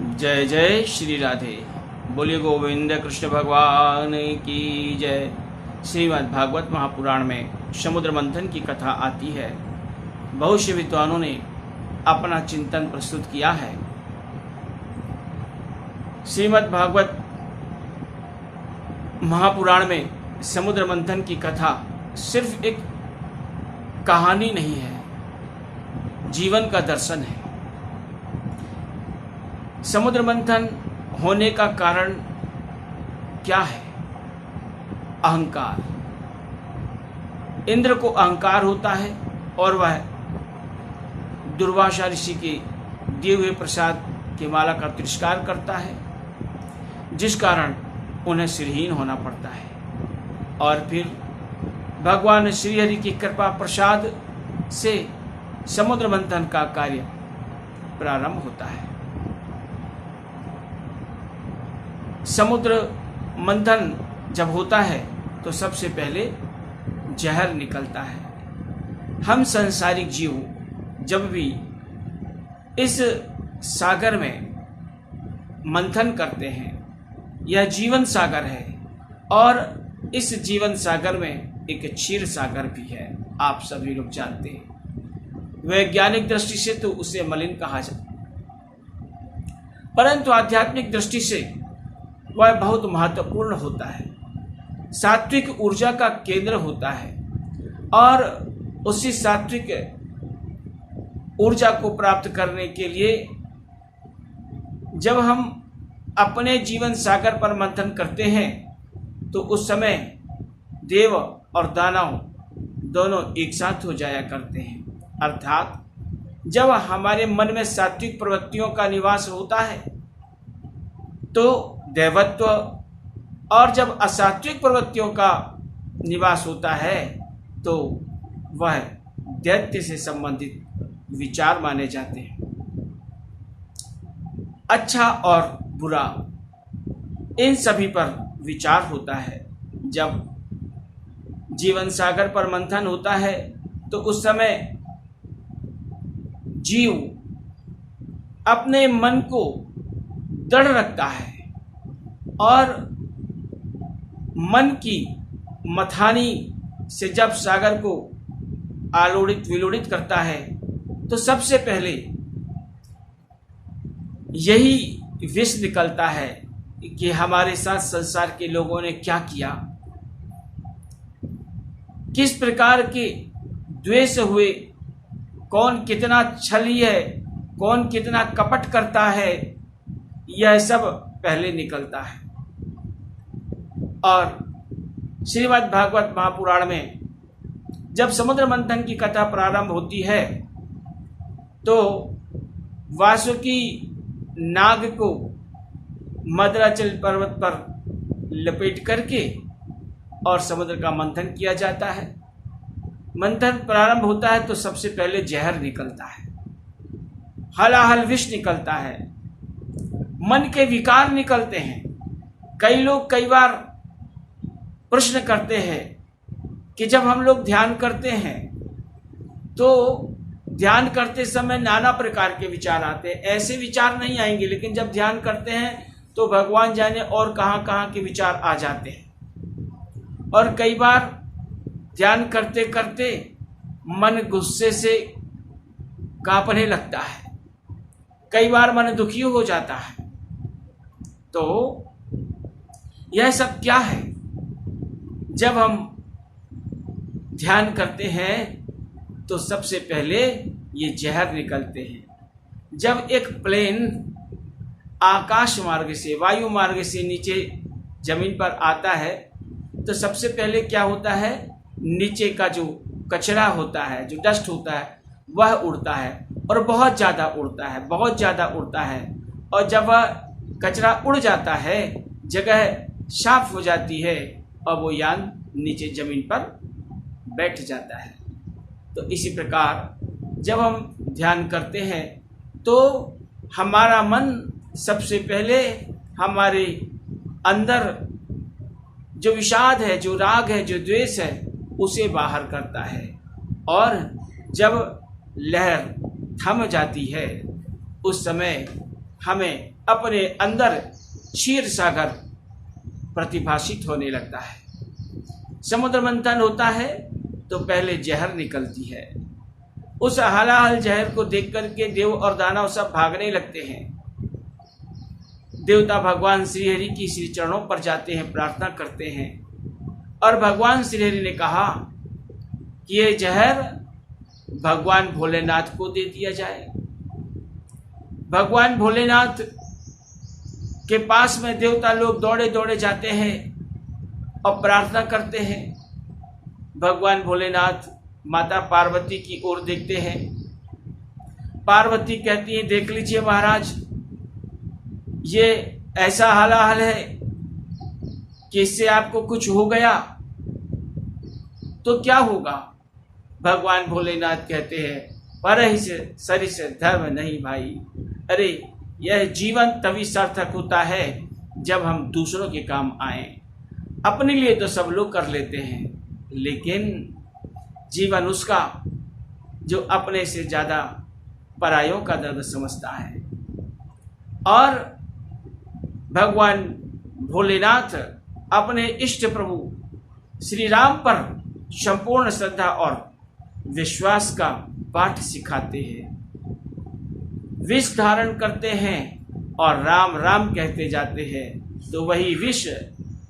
जय जय श्री राधे। बोलिए गोविंद कृष्ण भगवान की जय। श्रीमद् भागवत महापुराण में समुद्र मंथन की कथा आती है। बहुत से विद्वानों ने अपना चिंतन प्रस्तुत किया है। श्रीमद् भागवत महापुराण में समुद्र मंथन की कथा सिर्फ एक कहानी नहीं है, जीवन का दर्शन है। समुद्र मंथन होने का कारण क्या है? अहंकार। इंद्र को अहंकार होता है और वह दुर्वासा ऋषि के दिए हुए प्रसाद की माला का तिरस्कार करता है, जिस कारण उन्हें सिरहीन होना पड़ता है। और फिर भगवान श्रीहरि की कृपा प्रसाद से समुद्र मंथन का कार्य प्रारंभ होता है। समुद्र मंथन जब होता है तो सबसे पहले जहर निकलता है। हम संसारिक जीव जब भी इस सागर में मंथन करते हैं, यह जीवन सागर है और इस जीवन सागर में एक क्षीर सागर भी है। आप सभी लोग जानते हैं। वैज्ञानिक दृष्टि से तो उसे मलिन कहा जाता, परंतु आध्यात्मिक दृष्टि से वह बहुत महत्वपूर्ण होता है। सात्विक ऊर्जा का केंद्र होता है और उसी सात्विक ऊर्जा को प्राप्त करने के लिए जब हम अपने जीवन सागर पर मंथन करते हैं तो उस समय देव और दानव दोनों एक साथ हो जाया करते हैं। अर्थात जब हमारे मन में सात्विक प्रवृत्तियों का निवास होता है तो दैवत्व, और जब असात्विक प्रवृत्तियों का निवास होता है तो वह दैत्य से संबंधित विचार माने जाते हैं। अच्छा और बुरा, इन सभी पर विचार होता है। जब जीवन सागर पर मंथन होता है तो उस समय जीव अपने मन को दृढ़ रखता है और मन की मथानी से जब सागर को आलोड़ित विलोड़ित करता है तो सबसे पहले यही विष निकलता है कि हमारे साथ संसार के लोगों ने क्या किया, किस प्रकार के द्वेष हुए, कौन कितना छली है, कौन कितना कपट करता है, यह सब पहले निकलता है। और श्रीमद् भागवत महापुराण में जब समुद्र मंथन की कथा प्रारंभ होती है तो वासुकी नाग को मद्राचल पर्वत पर लपेट करके और समुद्र का मंथन किया जाता है। मंथन प्रारंभ होता है तो सबसे पहले जहर निकलता है, हलाहल विष निकलता है, मन के विकार निकलते हैं। कई लोग कई बार प्रश्न करते हैं कि जब हम लोग ध्यान करते हैं तो ध्यान करते समय नाना प्रकार के विचार आते हैं। ऐसे विचार नहीं आएंगे, लेकिन जब ध्यान करते हैं तो भगवान जाने और कहाँ कहाँ के विचार आ जाते हैं। और कई बार ध्यान करते करते मन गुस्से से कांपने लगता है, कई बार मन दुखी हो जाता है। तो यह सब क्या है? जब हम ध्यान करते हैं तो सबसे पहले ये जहर निकलते हैं। जब एक प्लेन आकाश मार्ग से, वायु मार्ग से नीचे जमीन पर आता है तो सबसे पहले क्या होता है, नीचे का जो कचरा होता है, जो डस्ट होता है, वह उड़ता है और बहुत ज़्यादा उड़ता है, बहुत ज़्यादा उड़ता है। और जब वह कचरा उड़ जाता है, जगह साफ हो जाती है और वो यान नीचे जमीन पर बैठ जाता है। तो इसी प्रकार जब हम ध्यान करते हैं तो हमारा मन सबसे पहले हमारे अंदर जो विषाद है, जो राग है, जो द्वेष है, उसे बाहर करता है। और जब लहर थम जाती है उस समय हमें अपने अंदर क्षीर सागर प्रतिभाषित होने लगता है। समुद्र मंथन होता है तो पहले जहर निकलती है। उस हलाहल जहर को देख करके देव और दानव सब भागने लगते हैं। देवता भगवान श्री हरि की श्री चरणों पर जाते हैं, प्रार्थना करते हैं और भगवान श्री हरि ने कहा कि ये जहर भगवान भोलेनाथ को दे दिया जाए। भगवान भोलेनाथ के पास में देवता लोग दौड़े दौड़े जाते हैं और प्रार्थना करते हैं। भगवान भोलेनाथ माता पार्वती की ओर देखते हैं। पार्वती कहती है, देख लीजिए महाराज, ये ऐसा हालाहल है कि इससे आपको कुछ हो गया तो क्या होगा। भगवान भोलेनाथ कहते हैं, परहिस सरिस धर्म नहीं भाई। अरे यह जीवन तभी सार्थक होता है जब हम दूसरों के काम आए। अपने लिए तो सब लोग कर लेते हैं, लेकिन जीवन उसका जो अपने से ज़्यादा परायों का दर्द समझता है। और भगवान भोलेनाथ अपने इष्ट प्रभु श्री राम पर संपूर्ण श्रद्धा और विश्वास का पाठ सिखाते हैं। विष धारण करते हैं और राम राम कहते जाते हैं, तो वही विष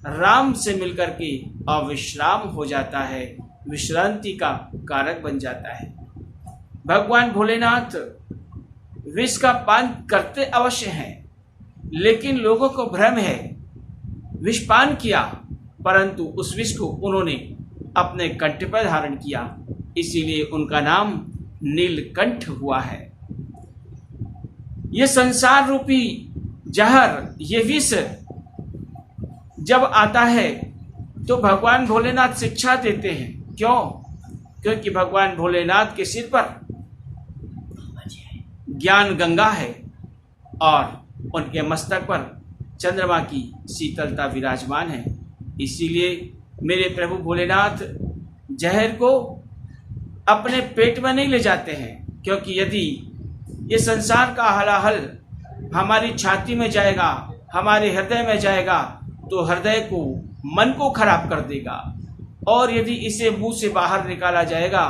राम से मिलकर के अविश्राम हो जाता है, विश्रांति का कारक बन जाता है। भगवान भोलेनाथ विष का पान करते अवश्य हैं, लेकिन लोगों को भ्रम है। विष पान किया, परंतु उस विष को उन्होंने अपने कंठ पर धारण किया, इसीलिए उनका नाम नीलकंठ हुआ है। ये संसार रूपी जहर, ये विष जब आता है तो भगवान भोलेनाथ शिक्षा देते हैं। क्यों? क्योंकि भगवान भोलेनाथ के सिर पर ज्ञान गंगा है और उनके मस्तक पर चंद्रमा की शीतलता विराजमान है। इसीलिए मेरे प्रभु भोलेनाथ जहर को अपने पेट में नहीं ले जाते हैं, क्योंकि यदि ये संसार का हलाहल हमारी छाती में जाएगा, हमारे हृदय में जाएगा, तो हृदय को, मन को खराब कर देगा। और यदि इसे मुंह से बाहर निकाला जाएगा,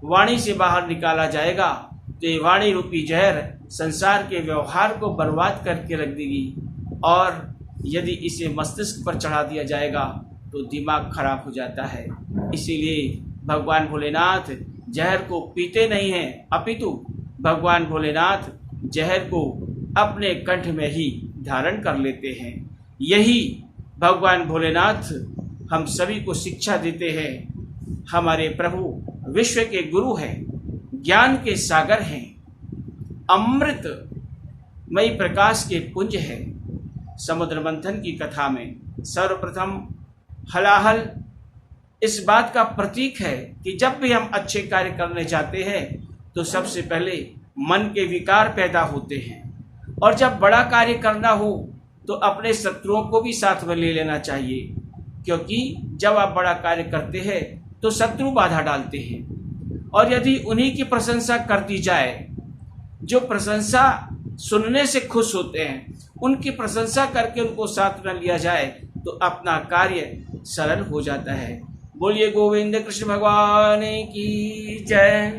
वाणी से बाहर निकाला जाएगा, तो ये वाणी रूपी जहर संसार के व्यवहार को बर्बाद करके रख देगी। और यदि इसे मस्तिष्क पर चढ़ा दिया जाएगा तो दिमाग खराब हो जाता है। इसीलिए भगवान भोलेनाथ जहर को पीते नहीं हैं, अपितु भगवान भोलेनाथ जहर को अपने कंठ में ही धारण कर लेते हैं। यही भगवान भोलेनाथ हम सभी को शिक्षा देते हैं। हमारे प्रभु विश्व के गुरु हैं, ज्ञान के सागर हैं, अमृतमयी प्रकाश के पुंज हैं। समुद्र मंथन की कथा में सर्वप्रथम हलाहल इस बात का प्रतीक है कि जब भी हम अच्छे कार्य करने जाते हैं तो सबसे पहले मन के विकार पैदा होते हैं, और जब बड़ा कार्य करना हो तो अपने शत्रुओं को भी साथ में ले लेना चाहिए, क्योंकि जब आप बड़ा कार्य करते हैं तो शत्रु बाधा डालते हैं। और यदि उन्हीं की प्रशंसा कर दी जाए, जो प्रशंसा सुनने से खुश होते हैं, उनकी प्रशंसा करके उनको साथ में लिया जाए तो अपना कार्य सरल हो जाता है। बोलिए गोविंद कृष्ण भगवान की जय।